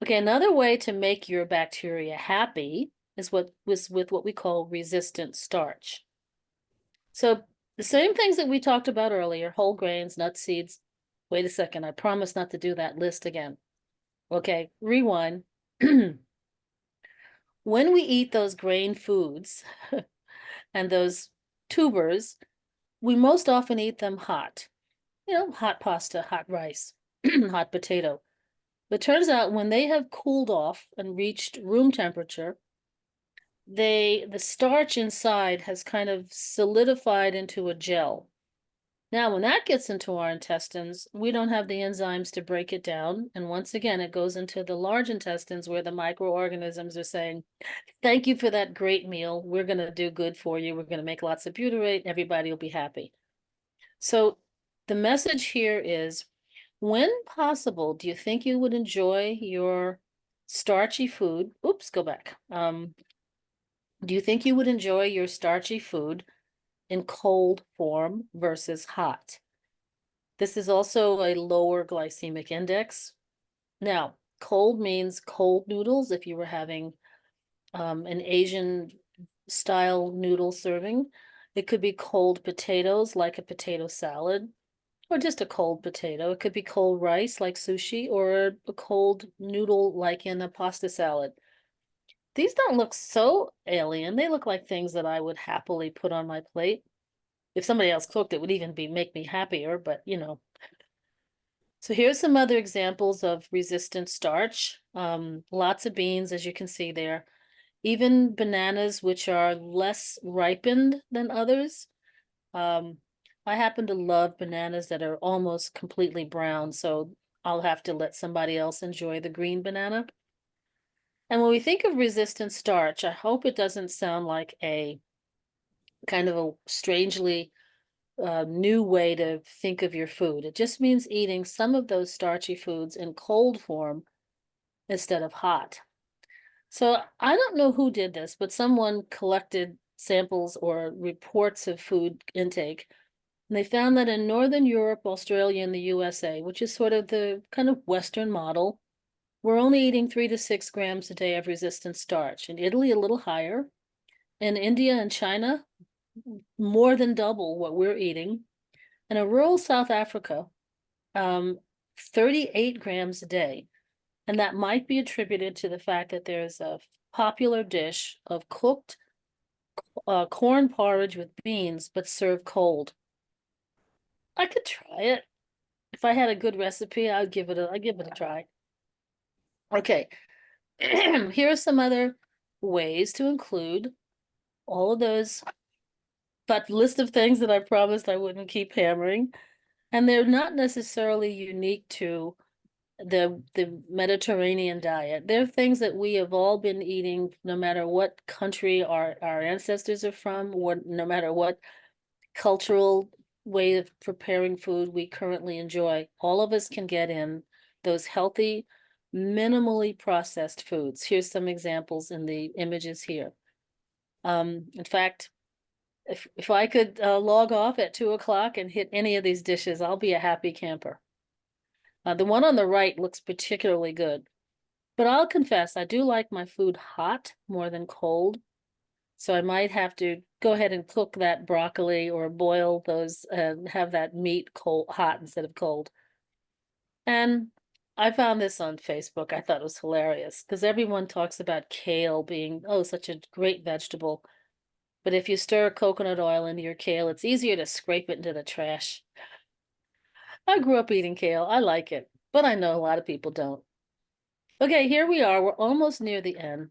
another way to make your bacteria happy is with what we call resistant starch. So the same things that we talked about earlier, whole grains, nuts, seeds. Wait a second, I promise not to do that list again. Okay, rewind. When we eat those grain foods and those tubers, we most often eat them hot. You know, hot pasta, hot rice, hot potato. But turns out when they have cooled off and reached room temperature, the starch inside has kind of solidified into a gel. Now, when that gets into our intestines, we don't have the enzymes to break it down. And once again, it goes into the large intestines where the microorganisms are saying, thank you for that great meal. We're going to do good for you. We're going to make lots of butyrate. Everybody will be happy. So the message here is, when possible, do you think you would enjoy your starchy food? Oops, go back. Do you think you would enjoy your starchy food in cold form versus hot? This is also a lower glycemic index. Now, cold means cold noodles if you were having an Asian style noodle serving. It could be cold potatoes like a potato salad, or just a cold potato. It could be cold rice like sushi, or a cold noodle like in a pasta salad. These don't look so alien. They look like things that I would happily put on my plate. If somebody else cooked, it would even make me happier, but you know. So here's some other examples of resistant starch. Lots of beans, as you can see there. Even bananas, which are less ripened than others. Um, I happen to love bananas that are almost completely brown, so I'll have to let somebody else enjoy the green banana. And when we think of resistant starch, I hope it doesn't sound like a kind of a strangely new way to think of your food. It just means eating some of those starchy foods in cold form instead of hot. So I don't know who did this, but someone collected samples or reports of food intake. And they found that in Northern Europe, Australia, and the USA, which is sort of the kind of Western model, we're only eating 3 to 6 grams a day of resistant starch. In Italy, a little higher. In India and China, more than double what we're eating. In a rural South Africa, 38 grams a day. And that might be attributed to the fact that there's a popular dish of cooked corn porridge with beans, but served cold. I could try it. If I had a good recipe, I'd give it a try. Okay, here are some other ways to include all of those, that list of things that I promised I wouldn't keep hammering. And they're not necessarily unique to the Mediterranean diet. They're things that we have all been eating, no matter what country our ancestors are from, or no matter what cultural way of preparing food we currently enjoy. All of us can get in those healthy, minimally processed foods. Here's some examples in the images here. In fact, if I could log off at 2 o'clock and hit any of these dishes, I'll be a happy camper. The one on the right looks particularly good, but I'll confess I do like my food hot more than cold. So I might have to go ahead and cook that broccoli or boil those and have that meat hot instead of cold. And I found this on Facebook. I thought it was hilarious because everyone talks about kale being, oh, such a great vegetable. But if you stir coconut oil into your kale, it's easier to scrape it into the trash. I grew up eating kale. I like it, but I know a lot of people don't. Okay, here we are. We're almost near the end.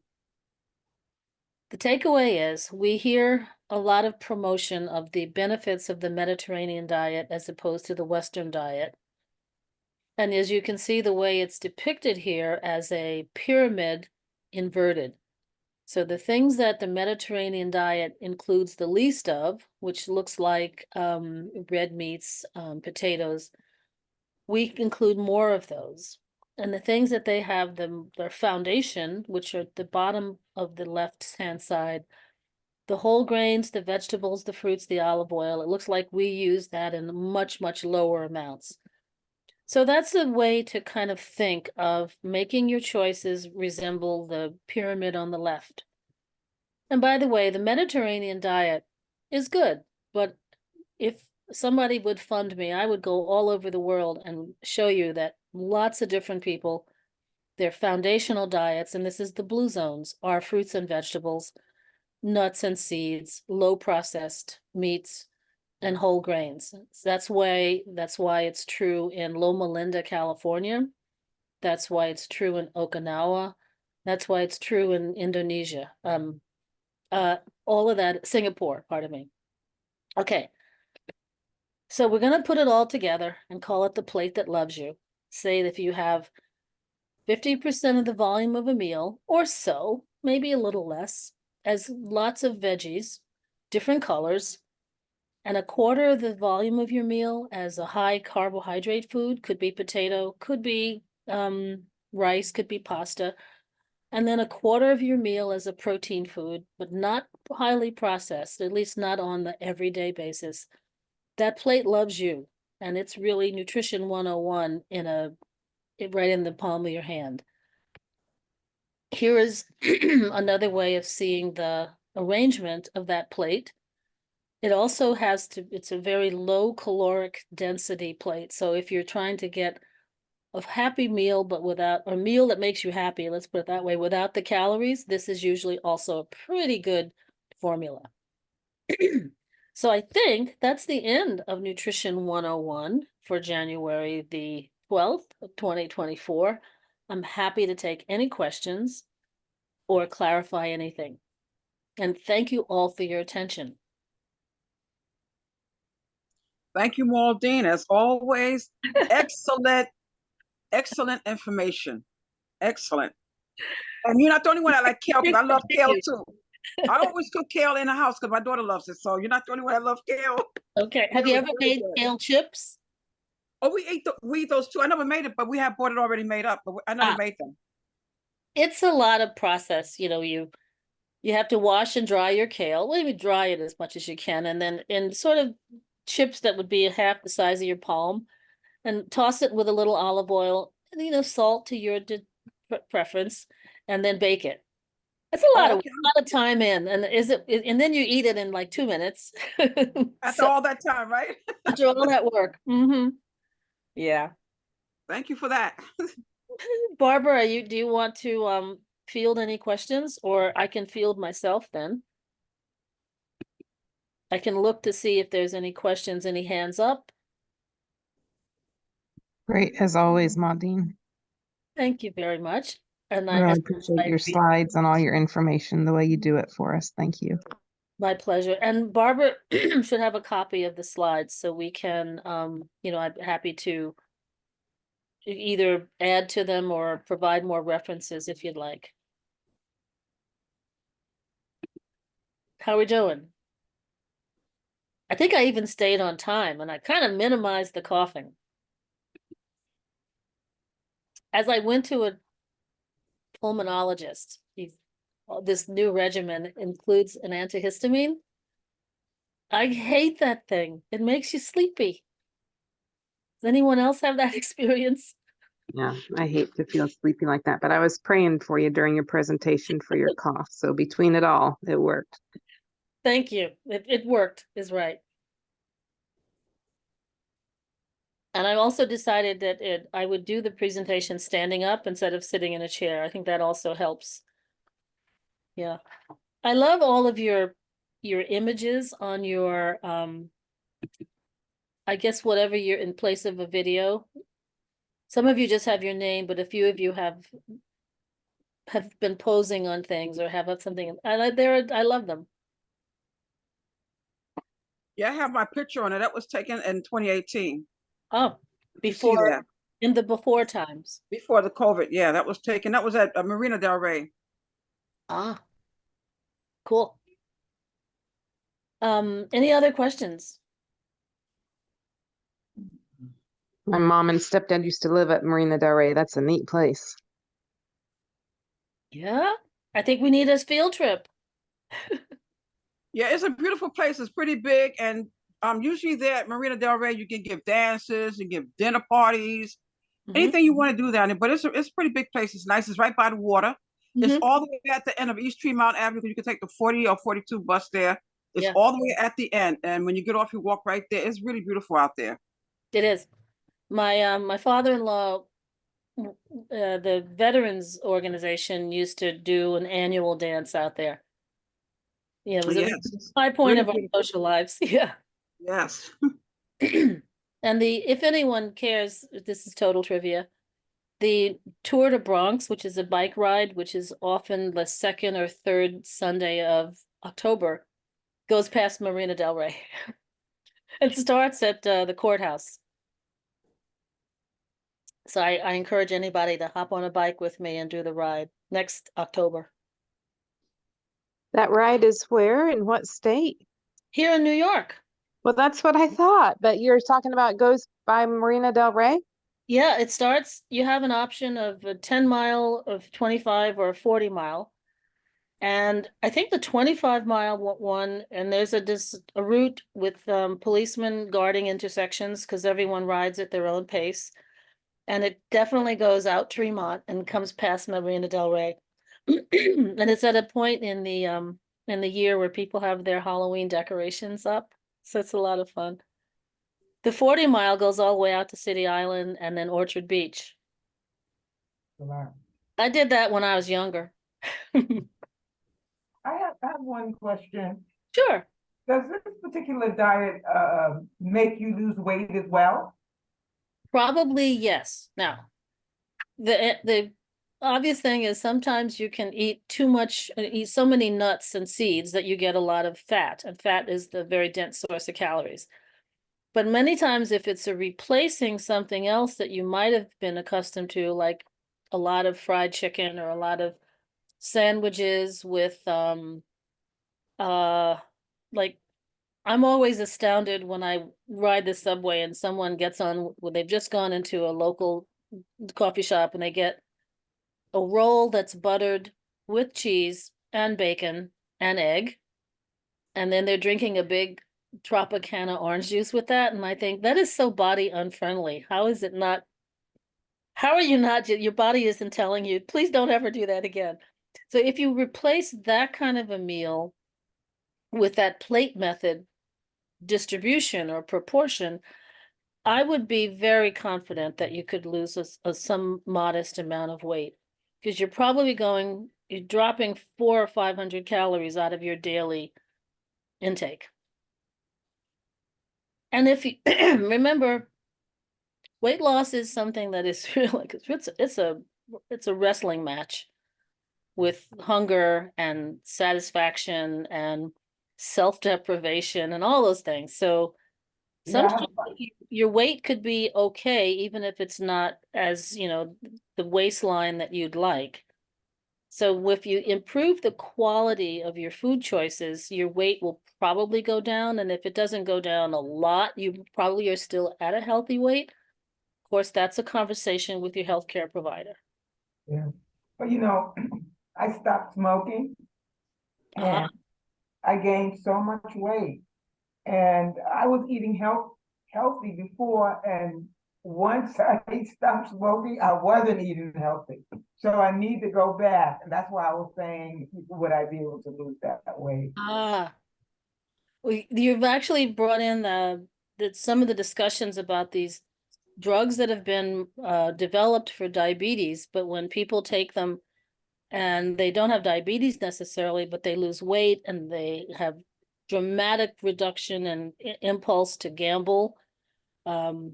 The takeaway is we hear a lot of promotion of the benefits of the Mediterranean diet as opposed to the Western diet. And as you can see, the way it's depicted here as a pyramid inverted. So the things that the Mediterranean diet includes the least of, which looks like red meats, potatoes, we include more of those. And the things that they have their foundation, which are at the bottom of the left-hand side, the whole grains, the vegetables, the fruits, the olive oil, it looks like we use that in much, much lower amounts. So that's a way to kind of think of making your choices resemble the pyramid on the left. And by the way, the Mediterranean diet is good, but if somebody would fund me, I would go all over the world and show you that lots of different people, their foundational diets, and this is the blue zones, are fruits and vegetables, nuts and seeds, low processed meats, and whole grains. That's why it's true in Loma Linda, California. That's why it's true in Okinawa. That's why it's true in Indonesia. All of that, Singapore, pardon me. Okay. So we're going to put it all together and call it the plate that loves you. Say that if you have 50% of the volume of a meal or so, maybe a little less, as lots of veggies, different colors, and a quarter of the volume of your meal as a high carbohydrate food, could be potato, could be rice, could be pasta, and then a quarter of your meal as a protein food, but not highly processed, at least not on the everyday basis. That plate loves you, and it's really nutrition 101 right in the palm of your hand. Here is another way of seeing the arrangement of that plate. It also it's a very low caloric density plate. So if you're trying to get a happy meal, but without a meal that makes you happy, let's put it that way, without the calories, this is usually also a pretty good formula. So I think that's the end of Nutrition 101 for January the 12th of 2024. I'm happy to take any questions or clarify anything. And thank you all for your attention. Thank you, Maudene. As always, excellent information. Excellent. And you're not the only one that like kale, because I love kale too. I don't always cook kale in the house because my daughter loves it. So you're not the only one that loves kale. Okay. Have you ever made kale chips? Oh, we eat those too. I never made it, but we have bought it already made up. But I never made them. It's a lot of process. You have to wash and dry your kale. Well, even dry it as much as you can, and then in sort of chips that would be half the size of your palm, and toss it with a little olive oil, and, salt to your preference, and then bake it. It's a lot of time in, and and then you eat it in like 2 minutes. After all that time, right? After all that work. Yeah. Thank you for that. Barbara, do you want to field any questions, or I can field myself then? I can look to see if there's any questions, any hands up. Great, as always, Maudene. Thank you very much. And I really appreciate your slides and all your information, the way you do it for us. Thank you. My pleasure. And Barbara should have a copy of the slides so we can, I'm happy to either add to them or provide more references if you'd like. How are we doing? I think I even stayed on time, and I kind of minimized the coughing. As I went to a pulmonologist, this new regimen includes an antihistamine. I hate that thing. It makes you sleepy. Does anyone else have that experience? Yeah, I hate to feel sleepy like that, but I was praying for you during your presentation for your cough. So between it all, it worked. Thank you. It worked, is right. And I also decided that I would do the presentation standing up instead of sitting in a chair. I think that also helps. Yeah. I love all of your images on your, I guess whatever you're in place of a video. Some of you just have your name, but a few of you have been posing on things or have something. I love them. Yeah, I have my picture on it. That was taken in 2018. Oh, before, in the before times. Before the COVID, yeah, that was taken. That was at Marina Del Rey. Ah, Cool. Any other questions? My mom and stepdad used to live at Marina Del Rey. That's a neat place. Yeah, I think we need a field trip. Yeah, it's a beautiful place. It's pretty big, and usually there at Marina Del Rey, you can give dances, you give dinner parties, Mhm. anything you want to do down there. But it's a pretty big place. It's nice. It's right by the water. It's Mhm. all the way at the end of East Tremont Avenue. You can take the 40 or 42 bus there. It's Yeah, all the way at the end, and when you get off, you walk right there. It's really beautiful out there. it is. My father-in-law, the Veterans Organization used to do an annual dance out there. Yeah, it was a Yes, it's high point really of our beautiful. social lives. Yeah. Yes. And if anyone cares, this is total trivia. The Tour de Bronx, which is a bike ride, which is often the second or third Sunday of October, goes past Marina Del Rey. It starts at the courthouse. So I encourage anybody to hop on a bike with me and do the ride next October. That ride is where? In what state? Here in New York. Well, that's what I thought. But you're talking about goes by Marina Del Rey? Yeah, it starts, you have an option of a 10 mile, of 25, or a 40 mile. And I think the 25 mile one, and there's a route with policemen guarding intersections because everyone rides at their own pace. And it definitely goes out Tremont and comes past Marina Del Rey. And it's at a point in the year where people have their Halloween decorations up. So it's a lot of fun. The 40 mile goes all the way out to City Island and then Orchard Beach. Wow. I did that when I was younger. I have one question. Sure. Does this particular diet make you lose weight as well? Probably yes. Now, the obvious thing is sometimes you can eat too much, eat so many nuts and seeds that you get a lot of fat, and fat is the very dense source of calories. But many times if it's a replacing something else that you might have been accustomed to, like a lot of fried chicken or a lot of sandwiches with uh like I'm always astounded when I ride the subway and someone gets on, well, they've just gone into a local coffee shop and they get a roll that's buttered with cheese and bacon and egg, and then they're drinking a big Tropicana orange juice with that. And I think that is so body unfriendly. How is it not? How are you not? Your body isn't telling you, please don't ever do that again. So if you replace that kind of a meal with that plate method distribution or proportion, I would be very confident that you could lose some modest amount of weight because you're dropping 400 or 500 calories out of your daily intake. And if you remember, weight loss is something that is really like it's a wrestling match with hunger and satisfaction and self-deprivation and all those things. So Yeah, sometimes your weight could be okay, even if it's not as, the waistline that you'd like. So if you improve the quality of your food choices, your weight will probably go down. And if it doesn't go down a lot, you probably are still at a healthy weight. Of course, that's a conversation with your healthcare provider. yeah. But I stopped smoking Uh-huh. and I gained so much weight. And I was eating healthy before, and once I stopped smoking, I wasn't eating healthy. So I need to go back. And that's why I was saying, would I be able to lose that weight? Ah, well, you've actually brought in some of the discussions about these drugs that have been developed for diabetes, but when people take them and they don't have diabetes necessarily, but they lose weight and they have dramatic reduction in impulse to gamble, um,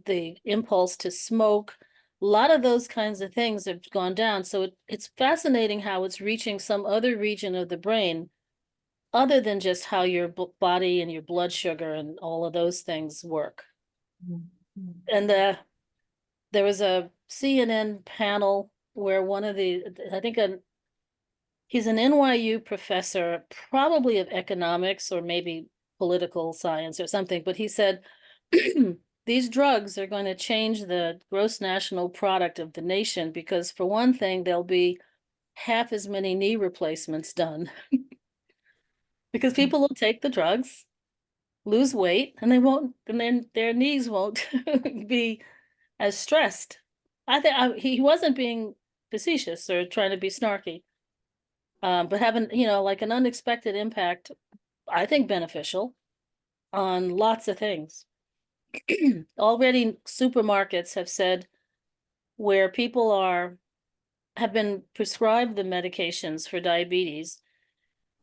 the impulse to smoke, a lot of those kinds of things have gone down. So it's fascinating how it's reaching some other region of the brain other than just how your body and your blood sugar and all of those things work. Mhm. And there was a CNN panel where one of the, I think He's an NYU professor, probably of economics or maybe political science or something, but he said these drugs are going to change the gross national product of the nation because, for one thing, there'll be half as many knee replacements done because people will take the drugs, lose weight, and they won't, and then their knees won't be as stressed. I think he wasn't being facetious or trying to be snarky, but having, like an unexpected impact, I think beneficial on lots of things. Already supermarkets have said where people have been prescribed the medications for diabetes,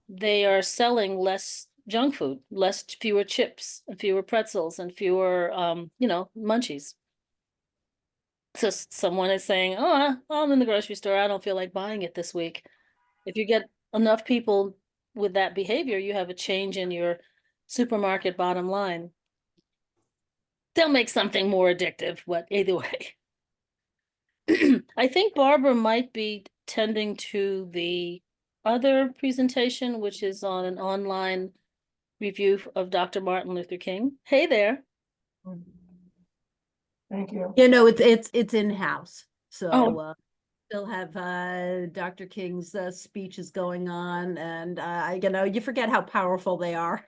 they are selling less junk food, fewer chips, and fewer pretzels, and fewer munchies. So someone is saying, "Oh, I'm in the grocery store. I don't feel like buying it this week." If you get enough people with that behavior, you have a change in your supermarket bottom line. They'll make something more addictive, but either way. I think Barbara might be tending to the other presentation, which is on an online review of Dr. Martin Luther King. Hey there. Thank you. You know, it's in-house, so Oh. they'll have Dr. King's speeches going on, and you forget how powerful they are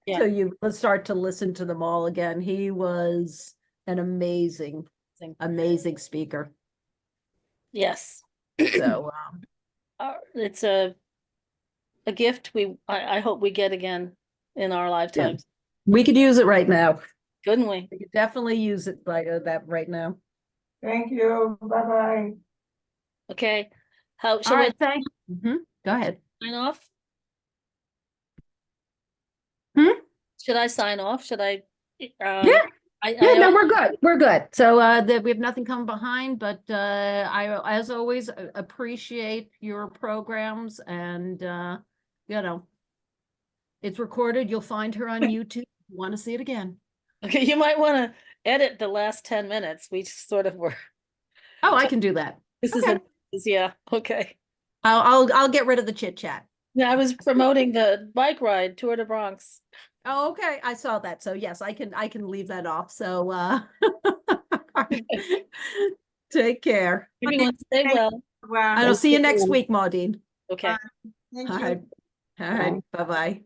Yeah. till you start to listen to them all again. He was an amazing speaker. Yes. So It's a gift I hope we get again in our lifetimes. we could use it right now. Couldn't we? We could definitely use it like that right now. Thank you. Bye-bye. Okay. How All shall right, we thanks. Go ahead. sign off? Should I sign off? Should I? Yeah. I No, we're good. We're good. So we have nothing coming behind, but I, as always, appreciate your programs, and it's recorded. You'll find her on YouTube. If you want to see it again? Okay, you might want to edit the last 10 minutes. We just sort of were. Oh, I can do that. This Okay. yeah, okay. I'll get rid of the chit chat. Yeah, I was promoting the bike ride Tour de Bronx. Oh, okay. I saw that. So yes, I can leave that off. So take care. Everyone stay well. Wow. And I'll see you next week, Maudene. Okay. Thank All you. right. All right. Bye-bye.